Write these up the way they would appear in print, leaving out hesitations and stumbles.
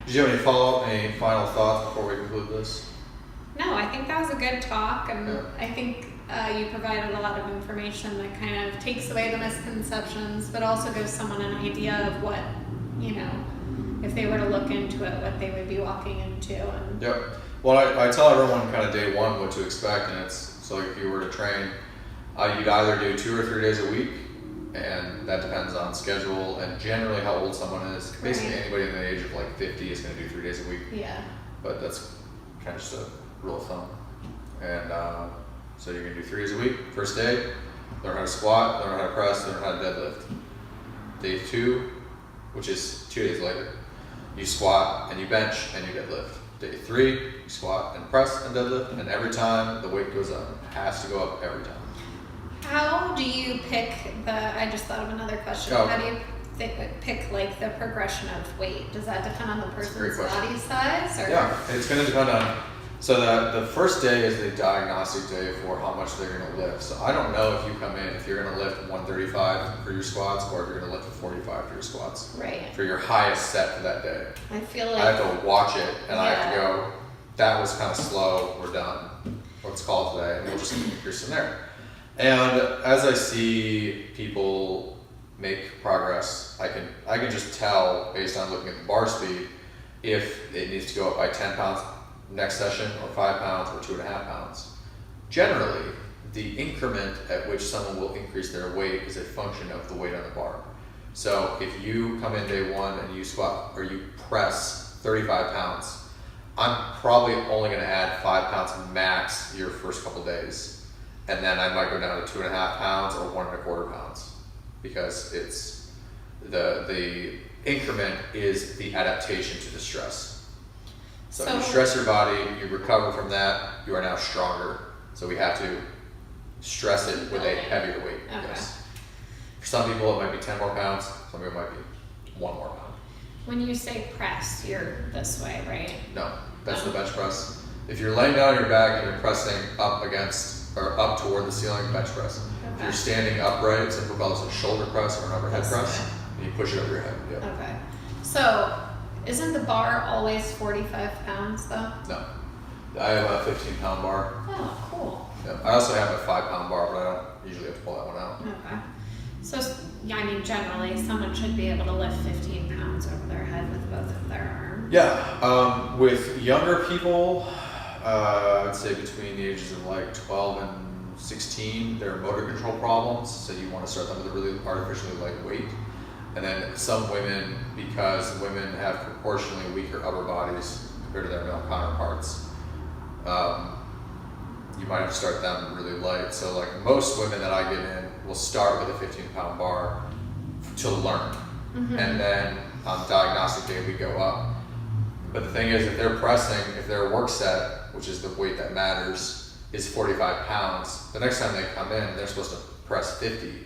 Did you have any follow-up, any final thoughts before we conclude this? No, I think that was a good talk, and Yeah. I think you provided a lot of information that kind of takes away the misconceptions, but also gives someone an idea of what, if they were to look into it, what they would be walking into. And Yep. Well, I tell everyone kind of day one what to expect, and it's so like if you were to train, you'd either do 2 or 3 days a week, and that depends on schedule and generally how old someone is. Basically, Right. anybody in the age of like 50 is going to do 3 days a week, yeah, but that's kind of just a rule of thumb. And so you're going to do 3 days a week. First day, learn how to squat, learn how to press, learn how to deadlift. Day 2, which is 2 days later, you squat and you bench and you deadlift. Day 3, you squat and press and deadlift, and every time the weight goes up. It has to go up every time. how do you pick I just thought of another question. Oh. How do you pick like the progression of weight? Does that depend on the That's a great person's question. body size? Or? Yeah, it's going to depend on. So the first day is the diagnostic day for how much they're going to lift. So I don't know if you come in, if you're going to lift 135 for your squats, or if you're going to lift 45 for your squats. Right. For your highest set for that day. I feel like I have to watch it, and I have to Yeah. go, that was kind of slow, we're done. Let's call it today, and we'll just increase from there. And as I see people make progress, I can just tell based on looking at the bar speed if it needs to go up by 10 pounds next session, or 5 pounds, or 2.5 pounds. Generally, the increment at which someone will increase their weight is a function of the weight on the bar. So if you come in day 1 and you squat or you press 35 pounds, I'm probably only going to add 5 pounds max your first couple days, and then I might go down to 2.5 pounds or 1.25 pounds, because it's the increment is the adaptation to the stress. So you stress your body, you recover from that, you are now stronger. So we have to stress it with a heavier weight. Okay. Yes. For some people it might be 10 more pounds, some people it might be 1 more pound. when you say press, you're this way, right? No, that's the bench press. If you're laying down on your back and you're pressing up against or up toward the ceiling, bench press. If Okay. you're standing upright, some people call this a shoulder press or an overhead This press, way. and you push it over your head. Yep. Okay. So, isn't the bar always 45 pounds though? No, I have a 15-pound bar. Oh, cool. Yep. I also have a 5-pound bar, but I don't usually have to pull that one out. Okay. So, yeah, I mean, generally, someone should be able to lift 15 pounds over their head with both of their arms. Yeah, with younger people, I'd say between the ages of like 12 and 16, there are motor control problems, so you want to start them with a really artificially light weight. And then some women, because women have proportionally weaker upper bodies compared to their male counterparts, you might have to start them really light. So like most women that I get in will start with a 15-pound bar to learn. Mhm. And then on diagnostic day we go up. But the thing is, if they're pressing, if their work set, which is the weight that matters, is 45 pounds, the next time they come in, they're supposed to press 50.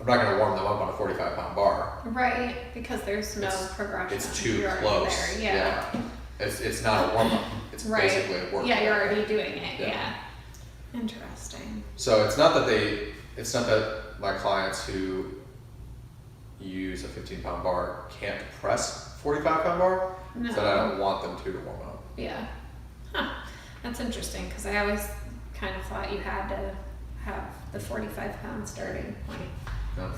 I'm not going to warm them up on a 45-pound bar. Right, because there's no It's- progression. It's too You're already close. there, yeah. It's not a warm up. It's Right. basically a workout. Yeah, you're already doing it. Yeah. Yeah. Interesting. So it's not that my clients who use a 15-pound bar can't press 45-pound bar. No. It's that I don't want them to warm up. Yeah. Huh. That's interesting because I always kind of thought you had to have the 45-pound starting point. No.